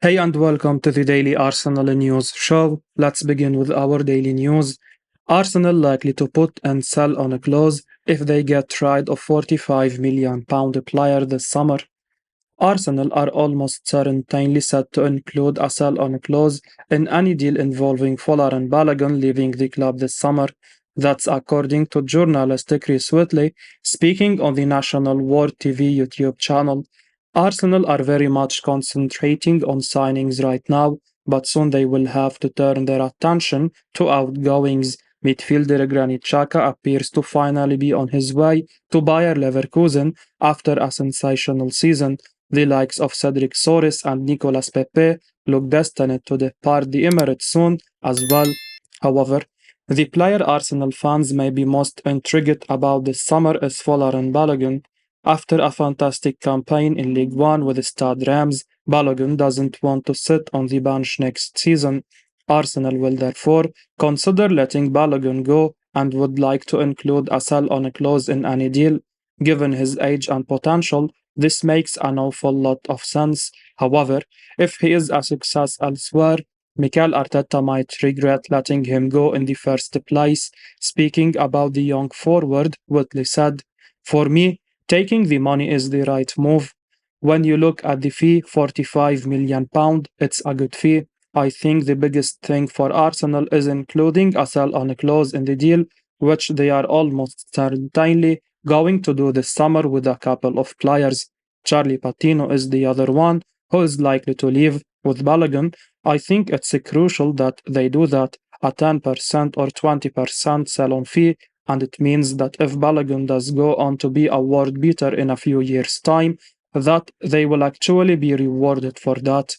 Hey and welcome to the Daily Arsenal News Show. Let's begin with our daily news. Arsenal likely to put and sell on a clause if they get rid of £45 million player this summer. Arsenal are almost certainly set to include a sell on clause in any deal involving Folarin Balogun leaving the club this summer. That's according to journalist Chris Wheatley speaking on the NationalWorld TV YouTube channel. Arsenal are very much concentrating on signings right now, but soon they will have to turn their attention to outgoings. Midfielder Granit Xhaka appears to finally be on his way to Bayer Leverkusen after a sensational season. The likes of Cedric Soares and Nicolas Pepe look destined to depart the Emirates soon as well. However, the player Arsenal fans may be most intrigued about this summer is Folarin Balogun. After a fantastic campaign in League One with Stade Reims, Balogun doesn't want to sit on the bench next season. Arsenal will therefore consider letting Balogun go and would like to include a sell-on clause in any deal. Given his age and potential, this makes an awful lot of sense. However, if he is a success elsewhere, Mikel Arteta might regret letting him go in the first place. Speaking about the young forward, Whitley said, "For me, taking the money is the right move. When you look at the fee, £45 million, it's a good fee. I think the biggest thing for Arsenal is including a sell-on clause in the deal, which they are almost certainly going to do this summer with a couple of players. Charlie Patino is the other one who is likely to leave. With Balogun, I think it's crucial that they do that, a 10% or 20% sell-on fee, and it means that if Balogun does go on to be a world beater in a few years' time, that they will actually be rewarded for that.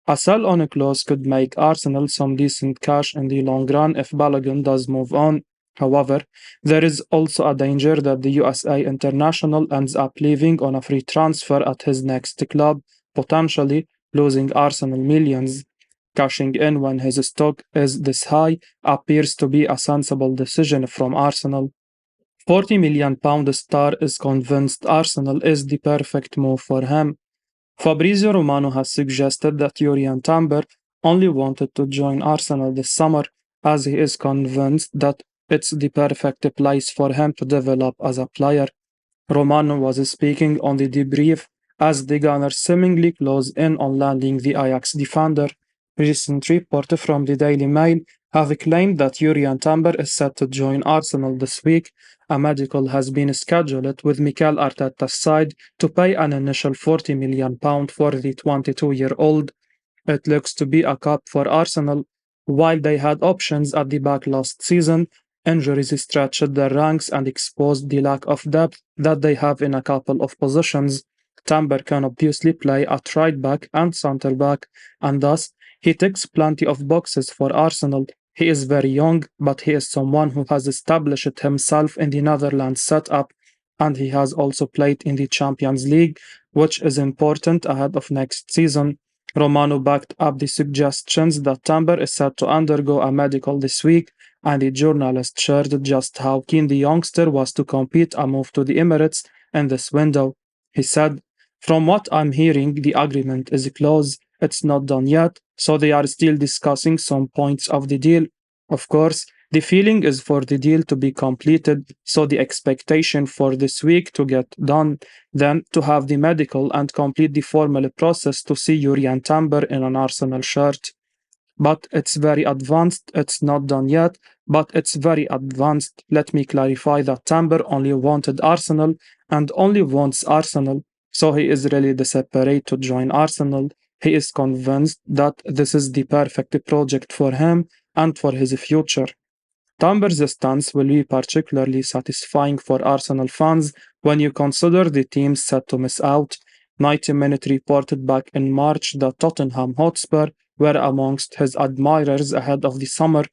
A sell-on clause could make Arsenal some decent cash in the long run if Balogun does move on. However, there is also a danger that the USA international ends up leaving on a free transfer at his next club, potentially losing Arsenal millions. Cashing in when his stock is this high appears to be a sensible decision from Arsenal. £40 million star is convinced Arsenal is the perfect move for him. Fabrizio Romano has suggested that Jurriën Timber only wanted to join Arsenal this summer, as he is convinced that it's the perfect place for him to develop as a player. Romano was speaking on the debrief as the Gunners seemingly close in on landing the Ajax defender. Recent report from the Daily Mail have claimed that Jurriën Timber is set to join Arsenal this week. A medical has been scheduled with Mikel Arteta's side to pay an initial £40 million for the 22-year-old. It looks to be a cup for Arsenal. While they had options at the back last season, injuries stretched their ranks and exposed the lack of depth that they have in a couple of positions. Timber can obviously play at right back and centre back, and thus he ticks plenty of boxes for Arsenal. He is very young, but he is someone who has established himself in the Netherlands setup, and he has also played in the Champions League, which is important ahead of next season. Romano backed up the suggestions that Timber is set to undergo a medical this week, and the journalist shared just how keen the youngster was to compete a move to the Emirates in this window. He said, "From what I'm hearing, the agreement is close. It's not done yet, so they are still discussing some points of the deal. Of course, the feeling is for the deal to be completed, so the expectation for this week to get done, then to have the medical and complete the formal process to see Jurriën Timber in an Arsenal shirt. But it's very advanced. It's not done yet, but it's very advanced. Let me clarify that Timber only wanted Arsenal and only wants Arsenal, so he is really desperate to join Arsenal. He is convinced that this is the perfect project for him and for his future." Timber's stance will be particularly satisfying for Arsenal fans when you consider the teams set to miss out. 90 Minute reported back in March that Tottenham Hotspur were amongst his admirers ahead of the summer.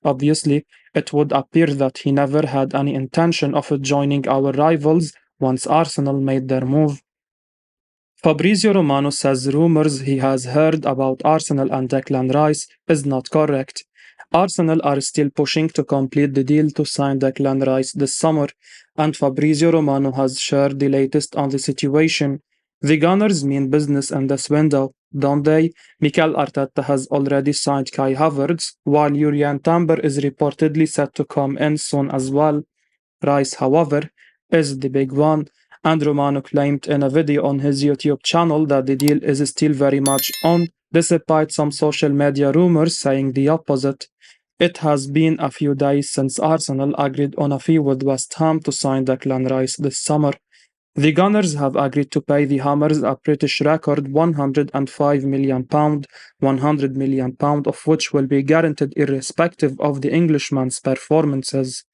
Obviously, it would appear that he never had any intention of joining our rivals once Arsenal made their move. Fabrizio Romano says rumors he has heard about Arsenal and Declan Rice is not correct. Arsenal are still pushing to complete the deal to sign Declan Rice this summer, and Fabrizio Romano has shared the latest on the situation. The Gunners mean business in this window, don't they? Mikel Arteta has already signed Kai Havertz, while Jurriën Timber is reportedly set to come in soon as well. Rice, however, is the big one, and Romano claimed in a video on his YouTube channel that the deal is still very much on, despite some social media rumors saying the opposite. It has been a few days since Arsenal agreed on a fee with West Ham to sign Declan Rice this summer. The Gunners have agreed to pay the Hammers a British record £105 million, £100 million of which will be guaranteed irrespective of the Englishman's performances.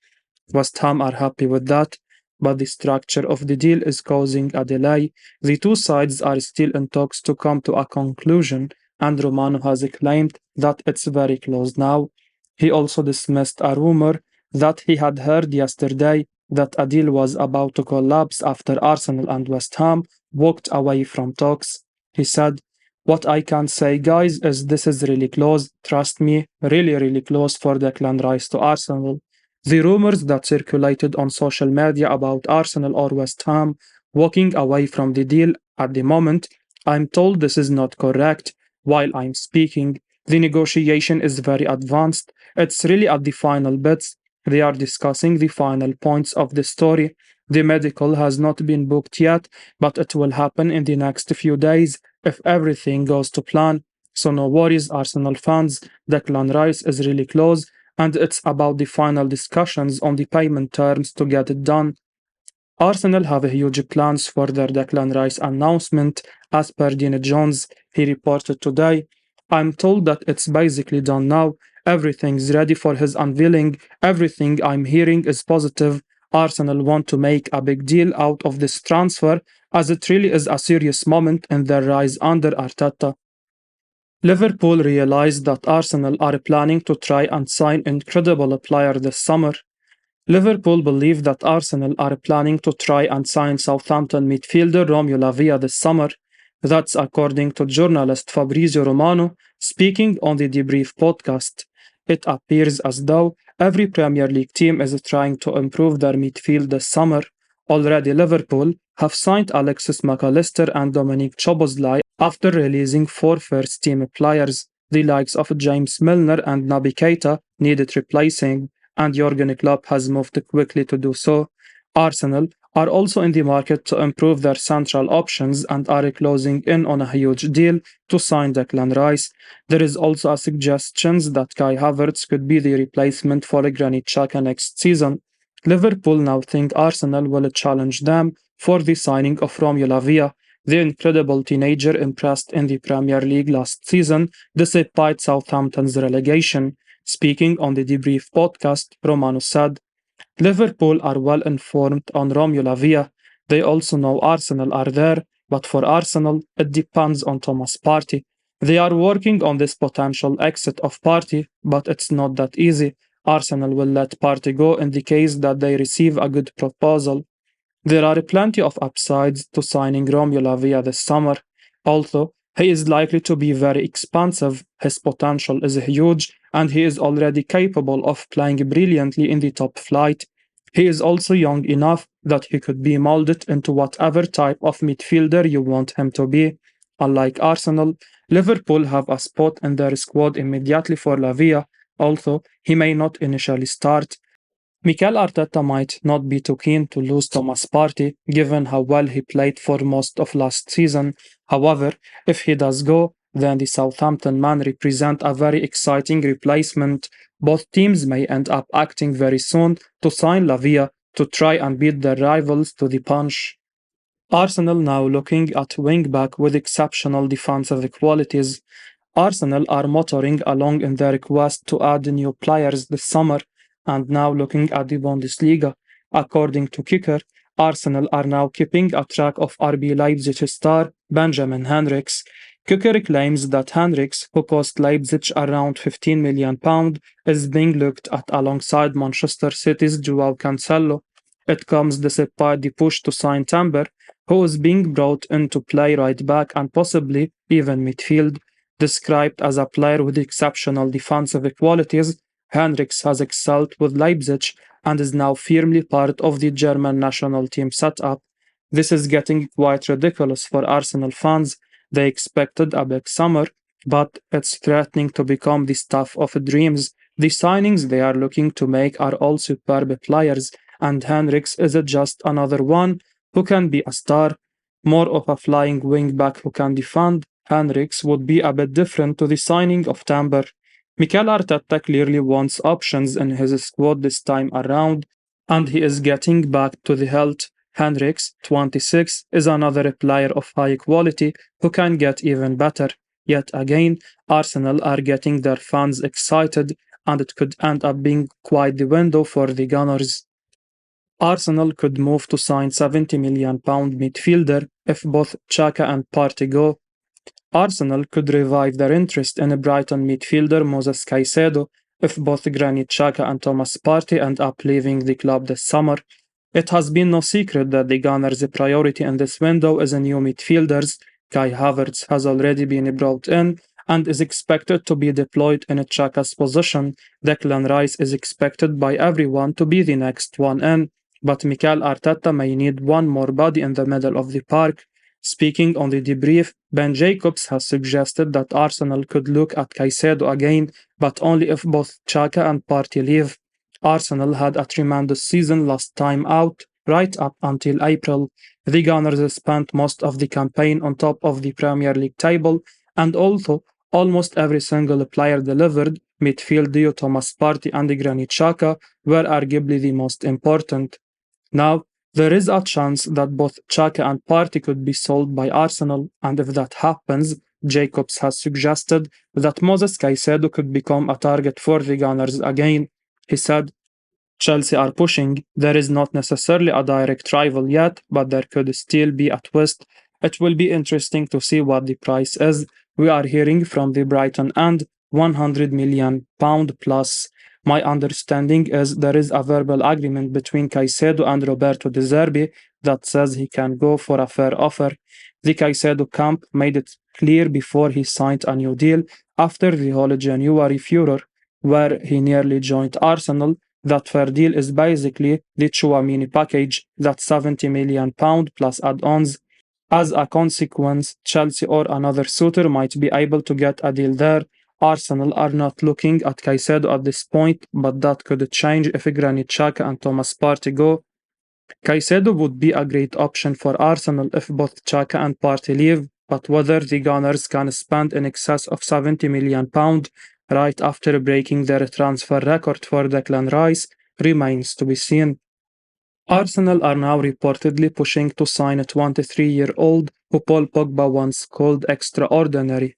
West Ham are happy with that, but the structure of the deal is causing a delay. The two sides are still in talks to come to a conclusion, and Romano has claimed that it's very close now. He also dismissed a rumor that he had heard yesterday that a deal was about to collapse after Arsenal and West Ham walked away from talks. He said, "What I can say, guys, is this is really close. Trust me, really, really close for Declan Rice to Arsenal." The rumors that circulated on social media about Arsenal or West Ham walking away from the deal at the moment, I'm told this is not correct. While I'm speaking, the negotiation is very advanced. It's really at the final bits. They are discussing the final points of the story. The medical has not been booked yet, but it will happen in the next few days if everything goes to plan. So no worries, Arsenal fans. Declan Rice is really close, and it's about the final discussions on the payment terms to get it done. Arsenal have huge plans for their Declan Rice announcement, as per Dean Jones. He reported today, "I'm told that it's basically done now. Everything's ready for his unveiling. Everything I'm hearing is positive. Arsenal want to make a big deal out of this transfer, as it really is a serious moment in their rise under Arteta." Liverpool realized that Arsenal are planning to try and sign incredible player this summer. Liverpool believe that Arsenal are planning to try and sign Southampton midfielder Romeo Lavia this summer. That's according to journalist Fabrizio Romano speaking on the Debrief podcast. It appears as though every Premier League team is trying to improve their midfield this summer. Already Liverpool have signed Alexis McAllister and Dominic Szoboszlai after releasing four first-team players. The likes of James Milner and Naby Keita needed replacing, and Jurgen Klopp has moved quickly to do so. Arsenal are also in the market to improve their central options and are closing in on a huge deal to sign Declan Rice. There is also a suggestion that Kai Havertz could be the replacement for Granit Xhaka next season. Liverpool now think Arsenal will challenge them for the signing of Romeo Lavia. The incredible teenager impressed in the Premier League last season despite Southampton's relegation. Speaking on the Debrief podcast, Romano said, "Liverpool are well informed on Romeo Lavia. They also know Arsenal are there, but for Arsenal, it depends on Thomas Partey. They are working on this potential exit of Partey, but it's not that easy. Arsenal will let Partey go in the case that they receive a good proposal. There are plenty of upsides to signing Romeo Lavia this summer. Although he is likely to be very expensive, his potential is huge, and he is already capable of playing brilliantly in the top flight. He is also young enough that he could be molded into whatever type of midfielder you want him to be. Unlike Arsenal, Liverpool have a spot in their squad immediately for Lavia, although he may not initially start. Mikel Arteta might not be too keen to lose Thomas Partey, given how well he played for most of last season. However, if he does go, then the Southampton man represent a very exciting replacement. Both teams may end up acting very soon to sign Lavia to try and beat their rivals to the punch. Arsenal now looking at wingback with exceptional defensive qualities. Arsenal are motoring along in their quest to add new players this summer, and now looking at the Bundesliga. According to Kicker, Arsenal are now keeping a track of RB Leipzig star Benjamin Henrichs. Kicker claims that Henrichs, who cost Leipzig around £15 million, is being looked at alongside Manchester City's Joao Cancelo. It comes despite the push to sign Timber, who is being brought in to play right back and possibly even midfield. Described as a player with exceptional defensive qualities, Henrichs has excelled with Leipzig and is now firmly part of the German national team setup. This is getting quite ridiculous for Arsenal fans. They expected a big summer, but it's threatening to become the stuff of dreams. The signings they are looking to make are all superb players, and Henriks is just another one who can be a star, more of a flying wingback who can defend. Henriks would be a bit different to the signing of Timber. Mikel Arteta clearly wants options in his squad this time around, and he is getting back to the health. Henriks, 26, is another player of high quality who can get even better. Yet again, Arsenal are getting their fans excited, and it could end up being quite the window for the Gunners. Arsenal could move to sign £70 million midfielder if both Xhaka and Partey go. Arsenal could revive their interest in Brighton midfielder Moses Caicedo if both Granit Xhaka and Thomas Partey end up leaving the club this summer. It has been no secret that the Gunners' priority in this window is new midfielders. Kai Havertz has already been brought in and is expected to be deployed in Xhaka's position. Declan Rice is expected by everyone to be the next one in, but Mikel Arteta may need one more body in the middle of the park. Speaking on the debrief, Ben Jacobs has suggested that Arsenal could look at Caicedo again, but only if both Xhaka and Partey leave. Arsenal had a tremendous season last time out, right up until April. The Gunners spent most of the campaign on top of the Premier League table, and although almost every single player delivered, midfield duo Thomas Partey and Granit Xhaka were arguably the most important. Now, there is a chance that both Xhaka and Partey could be sold by Arsenal, and if that happens, Jacobs has suggested that Moses Caicedo could become a target for the Gunners again. He said, Chelsea are pushing. There is not necessarily a direct rival yet, but there could still be a twist. It will be interesting to see what the price is. We are hearing from the Brighton end £100 million plus. My understanding is there is a verbal agreement between Caicedo and Roberto De Zerbi that says he can go for a fair offer. The Caicedo camp made it clear before he signed a new deal after the whole January furor, where he nearly joined Arsenal. That fair deal is basically the Tchouaméni package, that's £70 million plus add-ons. As a consequence, Chelsea or another suitor might be able to get a deal there. Arsenal are not looking at Caicedo at this point, but that could change if Granit Xhaka and Thomas Partey go. Caicedo would be a great option for Arsenal if both Xhaka and Partey leave, but whether the Gunners can spend in excess of £70 million right after breaking their transfer record for Declan Rice remains to be seen. Arsenal are now reportedly pushing to sign a 23-year-old who Paul Pogba once called extraordinary.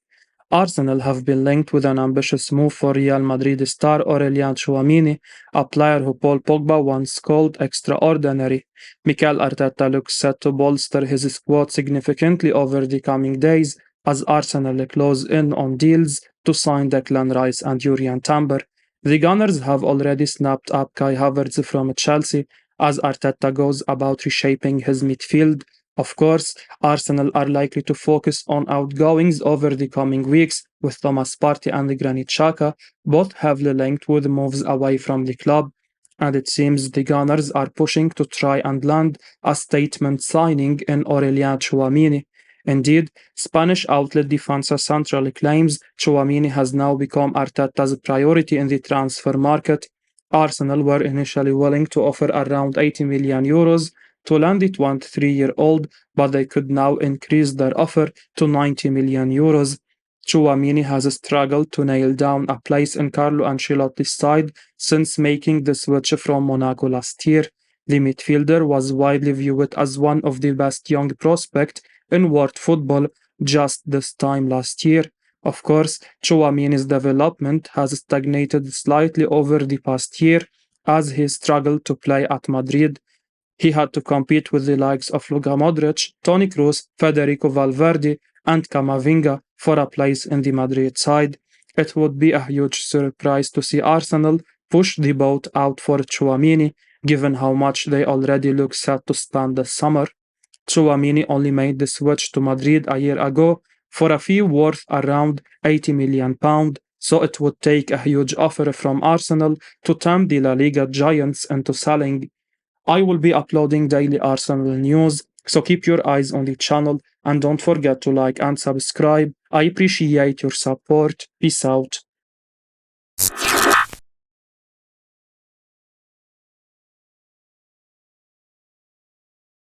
Arsenal have been linked with an ambitious move for Real Madrid star Aurelien Tchouaméni, a player who Paul Pogba once called extraordinary. Mikel Arteta looks set to bolster his squad significantly over the coming days as Arsenal close in on deals to sign Declan Rice and Jurriën Timber. The Gunners have already snapped up Kai Havertz from Chelsea as Arteta goes about reshaping his midfield. Of course, Arsenal are likely to focus on outgoings over the coming weeks, with Thomas Partey and Granit Xhaka both heavily linked with moves away from the club, and it seems the Gunners are pushing to try and land a statement signing in Aurelien Tchouaméni. Indeed, Spanish outlet Defensa Central claims Tchouaméni has now become Arteta's priority in the transfer market. Arsenal were initially willing to offer around €80 million to land the 23-year-old, but they could now increase their offer to €90 million. Tchouaméni has struggled to nail down a place in Carlo Ancelotti's side since making the switch from Monaco last year. The midfielder was widely viewed as one of the best young prospects in world football just this time last year. Of course, Tchouaméni's development has stagnated slightly over the past year as he struggled to play at Madrid. He had to compete with the likes of Luka Modric, Toni Kroos, Federico Valverde, and Camavinga for a place in the Madrid side. It would be a huge surprise to see Arsenal push the boat out for Tchouaméni, given how much they already look set to spend this summer. Tchouaméni only made the switch to Madrid a year ago for a fee worth around £80 million, so it would take a huge offer from Arsenal to tempt the La Liga giants into selling. I will be uploading daily Arsenal news, So keep your eyes on the channel and don't forget to like and subscribe. I appreciate your support. Peace out.